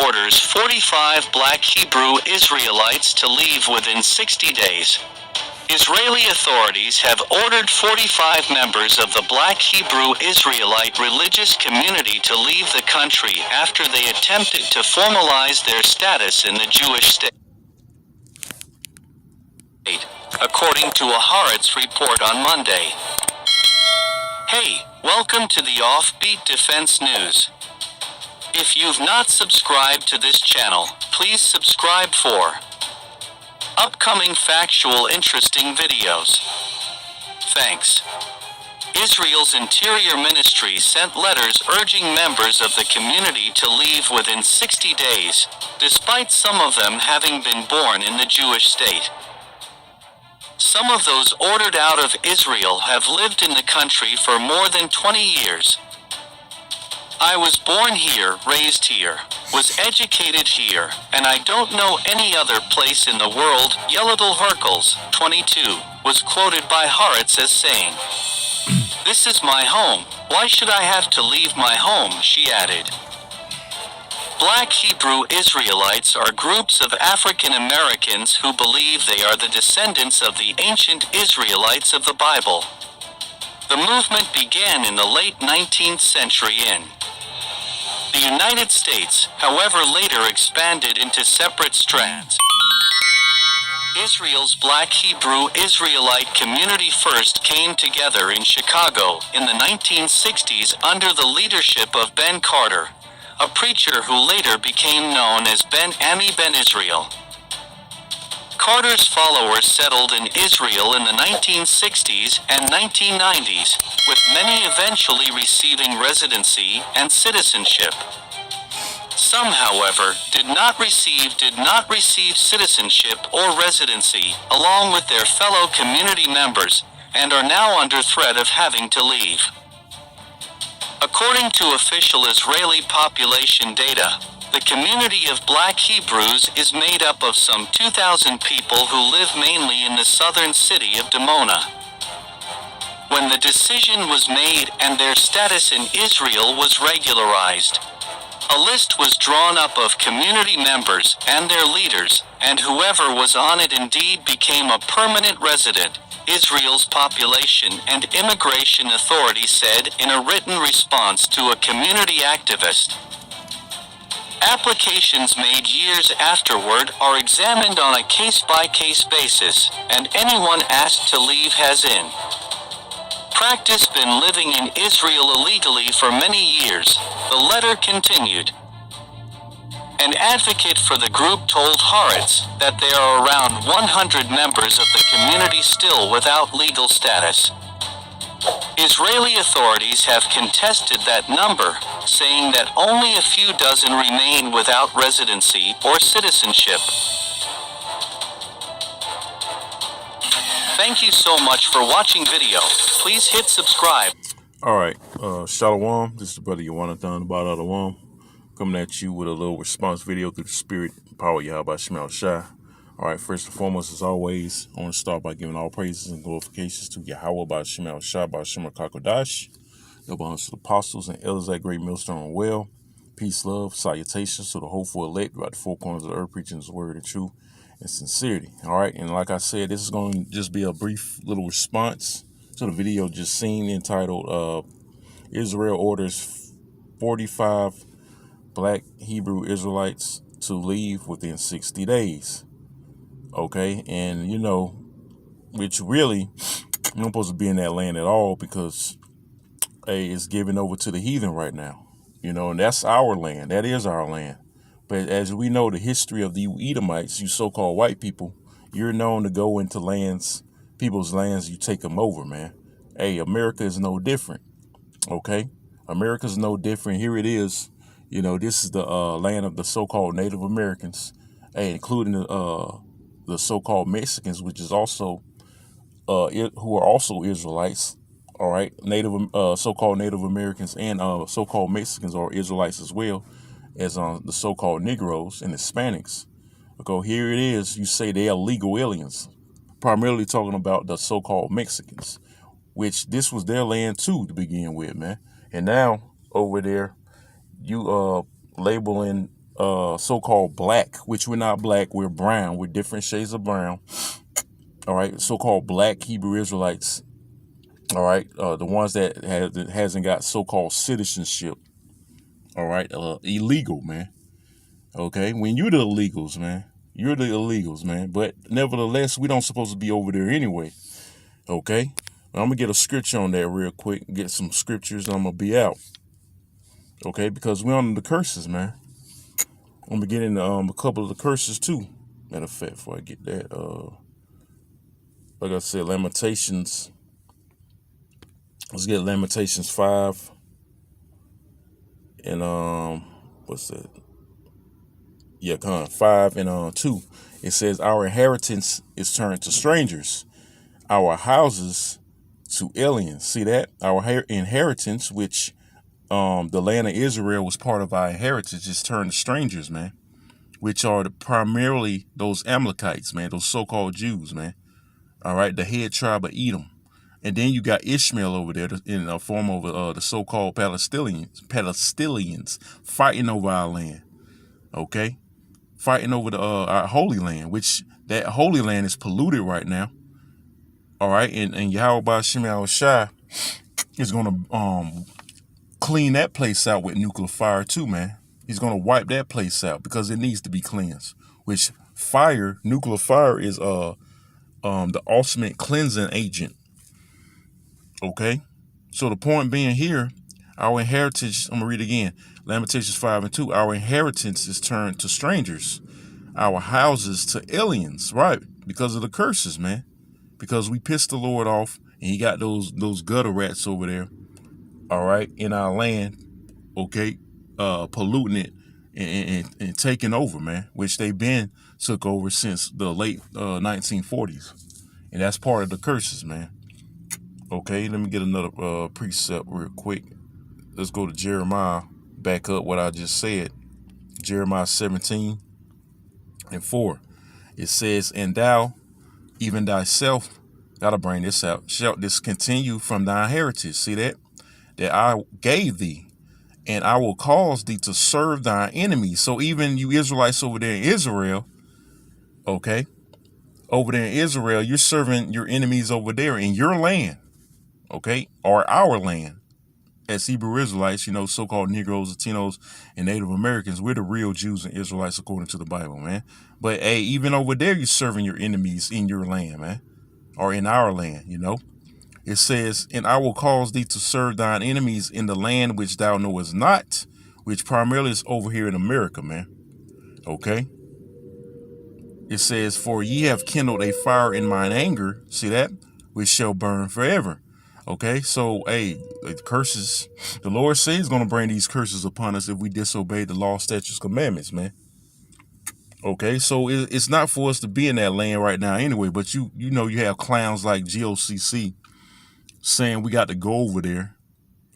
orders 45 black Hebrew Israelites to leave within 60 days. Israeli authorities have ordered 45 members of the black Hebrew Israelite religious community to leave the country after they attempted to formalize their status in the Jewish state, according to a Haaretz report on Monday. Hey, welcome to the Offbeat Defense News. If you've not subscribed to this channel, please subscribe for upcoming factual interesting videos. Thanks. Israel's Interior Ministry sent letters urging members of the community to leave within 60 days, despite some of them having been born in the Jewish state. Some of those ordered out of Israel have lived in the country for more than 20 years. I was born here, raised here, was educated here, and I don't know any other place in the world. Yeladel Herkels, 22, was quoted by Haaretz as saying, "This is my home, why should I have to leave my home?" she added. Black Hebrew Israelites are groups of African Americans who believe they are the descendants of the ancient Israelites of the Bible. The movement began in the late 19th century in the United States, however later expanded into separate strands. Israel's Black Hebrew Israelite community first came together in Chicago in the 1960s under the leadership of Ben Carter, a preacher who later became known as Ben Ami Ben Israel. Carter's followers settled in Israel in the 1960s and 1990s, with many eventually receiving residency and citizenship. Some, however, did not receive citizenship or residency, along with their fellow community members, and are now under threat of having to leave. According to official Israeli population data, the community of Black Hebrews is made up of some 2,000 people who live mainly in the southern city of Dimona. When the decision was made and their status in Israel was regularized, a list was drawn up of community members and their leaders, and whoever was on it indeed became a permanent resident, Israel's Population and Immigration Authority said in a written response to a community activist. Applications made years afterward are examined on a case-by-case basis, and anyone asked to leave has in practice been living in Israel illegally for many years, the letter continued. An advocate for the group told Haaretz that there are around 100 members of the community still without legal status. Israeli authorities have contested that number, saying that only a few dozen remain without residency or citizenship. Thank you so much for watching video. Please hit subscribe. Alright, Shalom. This is the brother Yawanathan about Adawam, coming at you with a little response video through the spirit and power of Yahweh Shemel Shai. Alright, first and foremost, as always, I want to start by giving all praises and glorifications to Yahweh by Shemel Shai, by Shemel Kakodash, the bonus to the apostles and elders at Great Millstone and Well. Peace, love, salutations to the hopeful elect throughout the four corners of the earth, preaching his word and truth and sincerity. Alright, and like I said, this is going to just be a brief little response to the video just seen entitled Israel orders 45 black Hebrew Israelites to leave within 60 days. Okay, and you know, which really, you're not supposed to be in that land at all because, hey, it's given over to the heathen right now. You know, and that's our land. That is our land. But as we know, the history of the Edomites, you so-called white people, you're known to go into lands, people's lands, you take them over, man. Hey, America is no different. Okay, America's no different. Here it is. You know, this is the land of the so-called Native Americans, hey, including the so-called Mexicans, which is also who are also Israelites. All right, so-called Native Americans and so-called Mexicans are Israelites as well as the so-called Negroes and Hispanics. Okay, here it is. You say they are legal aliens, primarily talking about the so-called Mexicans, which this was their land too to begin with, man. And now over there, you labeling so-called black, which we're not black, we're brown, we're different shades of brown. All right, so-called black Hebrew Israelites. All right, the ones that hasn't got so-called citizenship. All right, illegal, man. Okay, when you're the illegals, man, you're the illegals, man. But nevertheless, we don't supposed to be over there anyway. Okay, I'm gonna get a scripture on that real quick. Get some scriptures. And I'm gonna be out. Okay, because we're under the curses, man. I'm gonna get into a couple of the curses too. Matter of fact, before I get that, like I said, Lamentations. Let's get Lamentations 5 and what's that? Yeah, 5 and 2. It says, "Our inheritance is turned to strangers, our houses to aliens." See that? Our inheritance, which the land of Israel was part of our inheritance, is turned to strangers, man. Which are primarily those Amalekites, man, those so-called Jews, man. All right, the head tribe of Edom. And then you got Ishmael over there in the form of the so-called Palestinians fighting over our land. Okay, fighting over our holy land, which that holy land is polluted right now. All right, and Yahweh Shem Shai is gonna clean that place out with nuclear fire too, man. He's gonna wipe that place out because it needs to be cleansed. Which nuclear fire is the ultimate cleansing agent. Okay, so the point being here, our inheritance. I'm gonna read it again. Lamentations 5 and 2. Our inheritance is turned to strangers, our houses to aliens, right? Because of the curses, man. Because we pissed the Lord off, and he got those gutter rats over there, all right, in our land, okay, polluting it and taking over, man, which they've been took over since the late 1940s. And that's part of the curses, man. Okay, let me get another precept real quick. Let's go to Jeremiah, back up what I just said. Jeremiah 17 and 4. It says, "And thou, even thyself," gotta bring this out, "shalt discontinue from thy heritage." See that? That I gave thee, and I will cause thee to serve thy enemies. So even you Israelites over there in Israel, okay, over there in Israel, you're serving your enemies over there in your land, okay, or our land. As Hebrew Israelites, you know, so-called Negroes, Latinos, and Native Americans, we're the real Jews and Israelites according to the Bible, man. But hey, even over there, you're serving your enemies in your land, man, or in our land, you know. It says, "And I will cause thee to serve thine enemies in the land which thou knowest not," which primarily is over here in America, man. Okay. It says, "For ye have kindled a fire in mine anger," see that, "which shall burn forever." Okay, so hey, the curses, the Lord says he's gonna bring these curses upon us if we disobey the law, statutes, commandments, man. Okay, so it's not for us to be in that land right now anyway. But you know you have clowns like GOCC saying we got to go over there.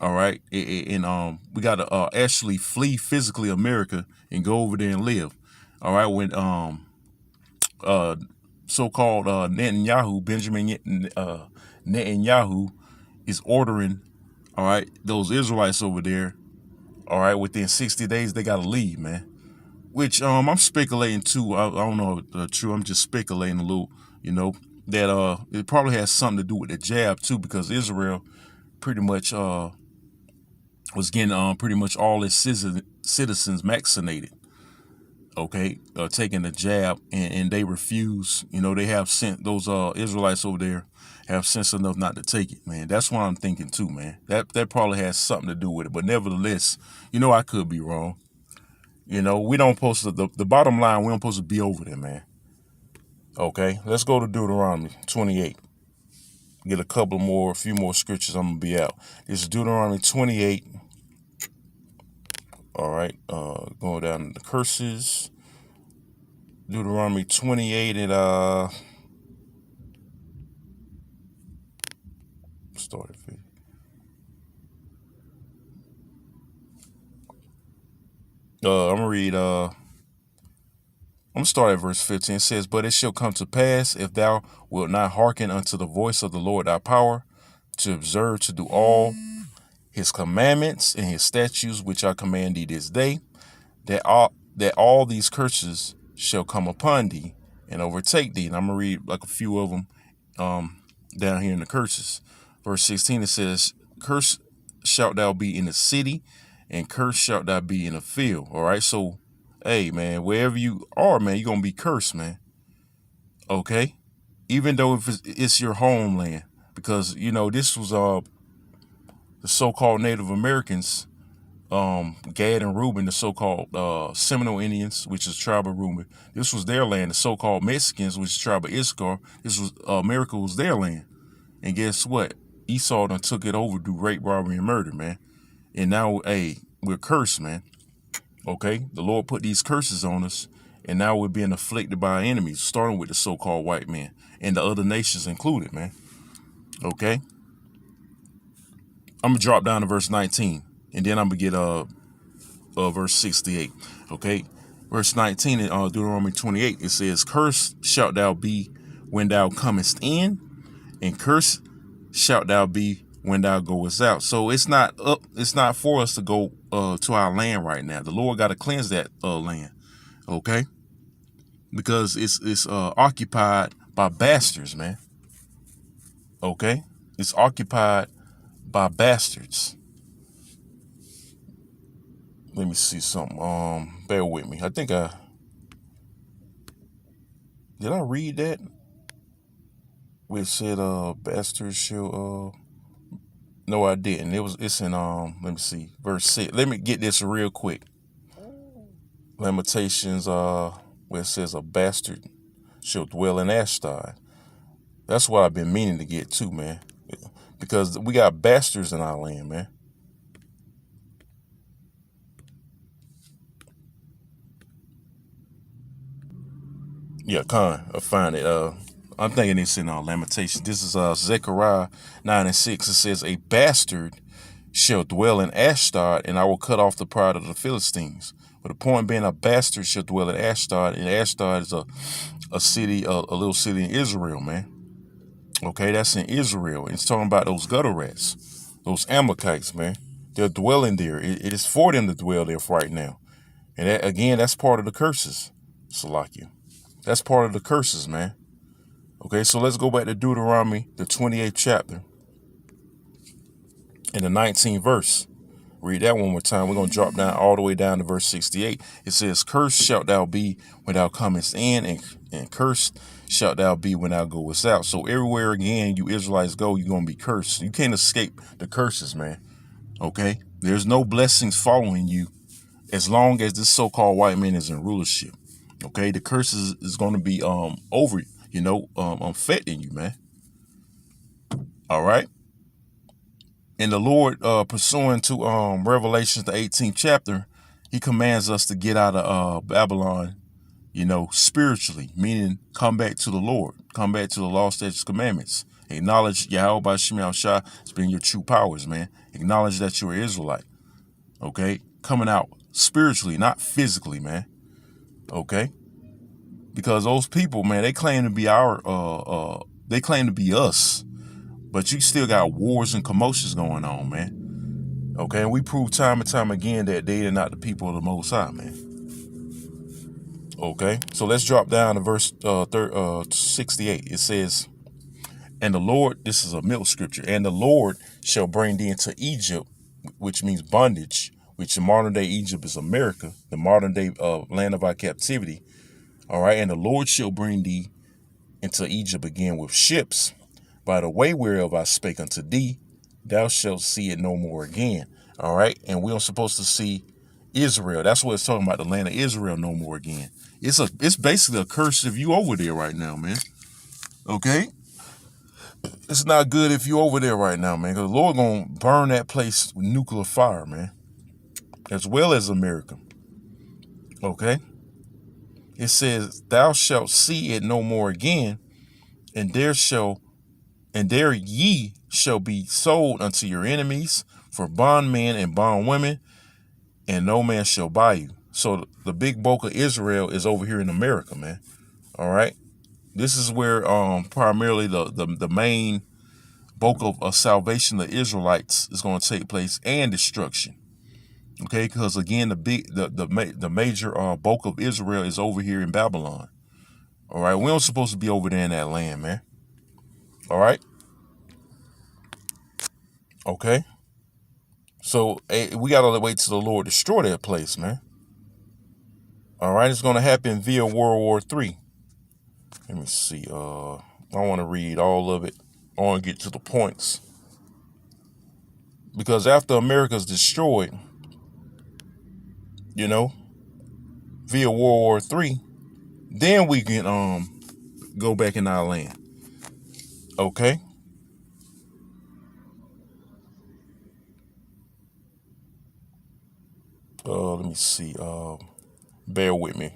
All right, and we got to actually flee physically America and go over there and live. All right, when so-called Netanyahu, Benjamin Netanyahu, is ordering, all right, those Israelites over there, all right, within 60 days they got to leave, man. Which I'm speculating too. I don't know if true. I'm just speculating a little, you know, that it probably has something to do with the jab too, because Israel pretty much was getting pretty much all its citizens vaccinated. Okay, taking the jab, and they refuse. You know, they have sent those Israelites over there have sense enough not to take it, man. That's what I'm thinking too, man. That probably has something to do with it. But nevertheless, you know, I could be wrong. You know, we don't supposed to, the bottom line, we don't supposed to be over there, man. Okay, let's go to Deuteronomy 28. Get a few more scriptures, I'm going to be out. This is Deuteronomy 28. All right, going down to the curses. Deuteronomy 28 and start at 50. I'm gonna read. I'm gonna start at verse 15. It says, "But it shall come to pass, if thou wilt not hearken unto the voice of the Lord thy power, to observe to do all his commandments and his statutes which I command thee this day, that that all these curses shall come upon thee and overtake thee. And I'm going to read like a few of them down here in the curses. Verse 16, it says, curse shalt thou be in the city, and cursed shalt thou be in the field. All right. So, hey, man, wherever you are, man, you're going to be cursed, man. Okay. Even though if it's your homeland, because, you know, this was the so-called Native Americans, Gad and Reuben, the so-called Seminole Indians, which is tribe of Reuben. This was their land. The so-called Mexicans, which is tribe of Issachar, this was America was their land. And guess what? Esau done took it over through rape, robbery, and murder, man. And now, hey, we're cursed, man. Okay? The Lord put these curses on us, and now we're being afflicted by our enemies, starting with the so-called white man, and the other nations included, man. Okay? I'm going to drop down to verse 19, and then I'm going to get verse 68. Okay? Verse 19 in Deuteronomy 28, it says, cursed shalt thou be when thou comest in, and cursed shalt thou be when thou goest out. So it's not for us to go to our land right now. The Lord got to cleanse that land, okay? Because it's occupied by bastards, man. Okay? It's occupied by bastards. Let me see something. Bear with me. I think did I read that? Where it said bastards shall no, I didn't. It's in let me see, verse 6. Let me get this real quick. Lamentations where it says a bastard shall dwell in Ashdod. That's what I've been meaning to get to, man. Because we got bastards in our land, man. Yeah, I find it. I'm thinking it's in Lamentations. This is Zechariah 9:6. It says, a bastard shall dwell in Ashdod, and I will cut off the pride of the Philistines. But the point being, a bastard shall dwell in Ashdod, and Ashdod is a city, a little city in Israel, man. Okay, that's in Israel. It's talking about those gutter rats, those Amalekites, man. They're dwelling there. It is for them to dwell there right now. And that, again, that's part of the curses, Salakia. That's part of the curses, man. Okay, so let's go back to Deuteronomy, the 28th chapter, and the 19th verse. Read that one more time. We're going to drop down all the way down to verse 68. It says, cursed shalt thou be when thou comest in, and cursed shalt thou be when thou goest out. So everywhere, again, you Israelites go, you're going to be cursed. You can't escape the curses, man. Okay? There's no blessings following you as long as this so-called white man is in rulership. Okay? The curses is going to be over, affecting you, man. All right? And the Lord, pursuant to Revelations, the 18th chapter, he commands us to get out of Babylon, spiritually, meaning come back to the Lord, come back to the law, statutes, commandments. Acknowledge Yahweh by Shema Shah as being your true powers, man. Acknowledge that you're an Israelite, okay? Coming out spiritually, not physically, man, okay? Because those people, man, they claim to be they claim to be us. But you still got wars and commotions going on, man. Okay, and we prove time and time again that they are not the people of the Most High, man. Okay, so let's drop down to verse 68. It says, and the Lord, this is a middle scripture, and the Lord shall bring thee into Egypt, which means bondage, which in modern day Egypt is America, the modern day land of our captivity. All right, and the Lord shall bring thee into Egypt again with ships. By the way whereof I spake unto thee, thou shalt see it no more again. All right. And we're supposed to see Israel. That's what it's talking about, the land of Israel no more again. It's basically a curse if you over there right now, man. Okay. It's not good if you over there right now, man, because the Lord gonna burn that place with nuclear fire, man, as well as America. Okay. It says, thou shalt see it no more again, and there ye shall be sold unto your enemies for bondmen and bondwomen, and no man shall buy you. So the big bulk of Israel is over here in America, man. All right. This is where primarily the main bulk of salvation of Israelites is going to take place, and destruction. Okay, because again, the major bulk of Israel is over here in Babylon. All right, we don't supposed to be over there in that land, man. All right, okay. So we gotta wait till the Lord destroy that place, man. All right, it's gonna happen via World War III. Let me see. I want to read all of it. I want to get to the points because after America's destroyed, you know, via World War III, then we can go back in our land. Okay. Let me see. Bear with me.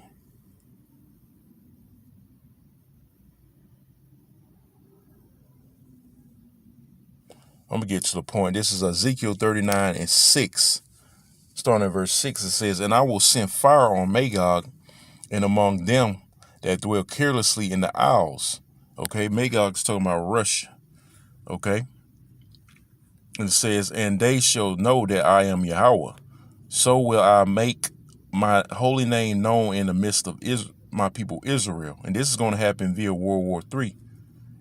I'm gonna get to the point. This is Ezekiel 39:6. Starting at verse 6, it says, "And I will send fire on Magog and among them that dwell carelessly in the isles." Okay, Magog's talking about Russia. Okay. And it says, "And they shall know that I am Yahweh. So will I make my holy name known in the midst of my people Israel." And this is going to happen via World War III.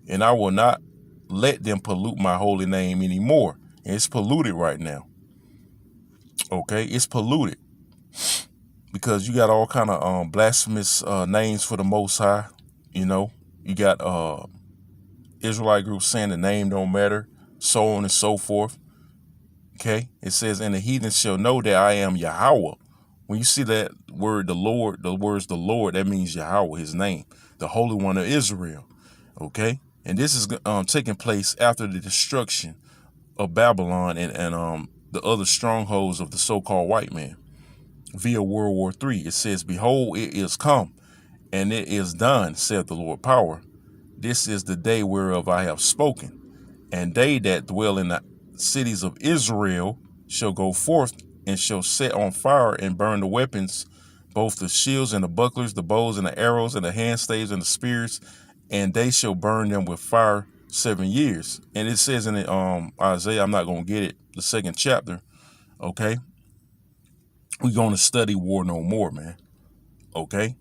"And I will not let them pollute my holy name anymore." And it's polluted right now. Okay, it's polluted because you got all kind of blasphemous names for the Most High. You know, you got Israelite groups saying the name don't matter, so on and so forth. Okay, it says, "And the heathens shall know that I am Yahweh." When you see that word, the Lord, the words the Lord, that means Yahweh, his name, the Holy One of Israel. Okay, and this is taking place after the destruction of Babylon and the other strongholds of the so-called white man via World War III. It says, "Behold, it is come, and it is done, saith the Lord power. This is the day whereof I have spoken. And they that dwell in the cities of Israel shall go forth and shall set on fire and burn the weapons, both the shields and the bucklers, the bows and the arrows and the handstaves and the spears, and they shall burn them with fire 7 years." And it says in Isaiah, I'm not going to get it, the 2nd chapter. Okay, we're going to study war no more, man. Okay,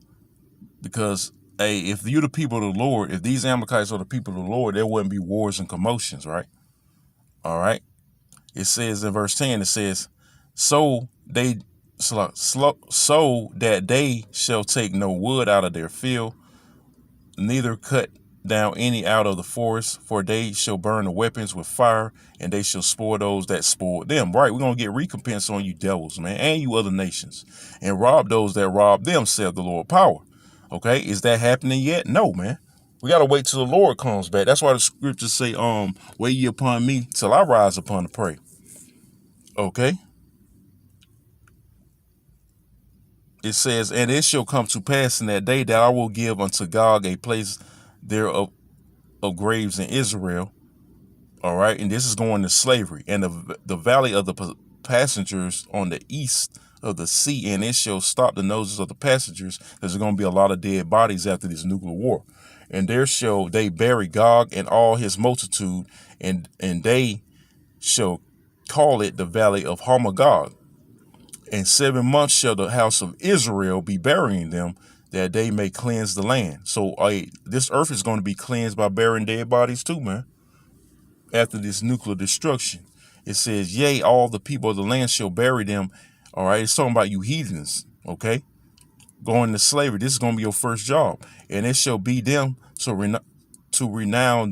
because hey, if you're the people of the Lord, if these Amalekites are the people of the Lord, there wouldn't be wars and commotions, right? All right. It says in verse 10, it says, so that they shall take no wood out of their field, neither cut down any out of the forest, for they shall burn the weapons with fire, and they shall spoil those that spoiled them. Right, we're going to get recompense on you devils, man, and you other nations, and rob those that rob them, saith the Lord power. Okay, is that happening yet? No, man. We got to wait till the Lord comes back. That's why the scriptures say, wait ye upon me till I rise upon the prey. Okay. It says, "And it shall come to pass in that day that I will give unto Gog a place there of graves in Israel." All right. And this is going to slavery. "And the valley of the passengers on the east of the sea, and it shall stop the noses of the passengers." There's going to be a lot of dead bodies after this nuclear war. "And there shall they bury Gog and all his multitude, and they shall call it the valley of Hamagog. And 7 months shall the house of Israel be burying them, that they may cleanse the land." So this earth is going to be cleansed by burying dead bodies too, man. After this nuclear destruction, it says, "Yea, all the people of the land shall bury them." All right, it's talking about you heathens, okay? Going to slavery. This is going to be your first job. "And it shall be them to renown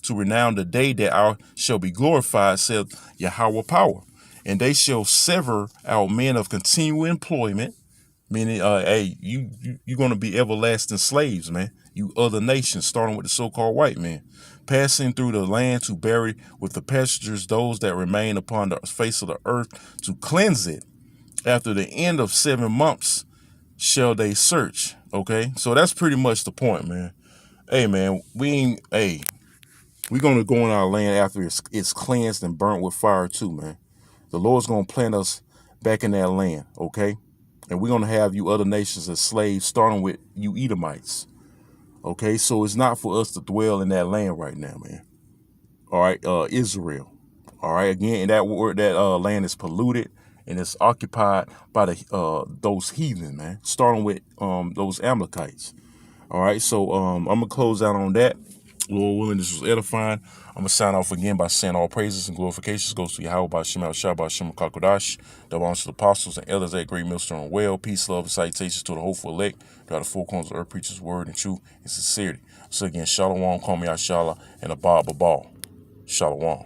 to renown the day that I shall be glorified, saith Yahweh power. And they shall sever out men of continual employment," meaning, hey, you're going to be everlasting slaves, man. You other nations, starting with the so-called white man, "passing through the land to bury with the passengers those that remain upon the face of the earth, to cleanse it. After the end of 7 months shall they search." Okay, so that's pretty much the point, man. Hey, man, we're going to go in our land after it's cleansed and burnt with fire too, man. The Lord's going to plant us back in that land, okay? And we're going to have you other nations as slaves, starting with you Edomites, okay? So it's not for us to dwell in that land right now, man. All right, Israel. All right, again, and that land is polluted and it's occupied by those heathen, man. Starting with those Amalekites. All right, so I'm gonna close out on that. Lord willing, this was edifying. I'm gonna sign off again by saying all praises and glorifications goes to Yahweh by Shema Shah by Shema Kakodash, that belongs to the apostles and elders at Great Millstone and Well. Peace, love, and salutations to the hopeful elect, throughout the four corners of earth, preaches word and truth and sincerity. So again, Shalom, call me Ashala, and Abba Babal. Shalom.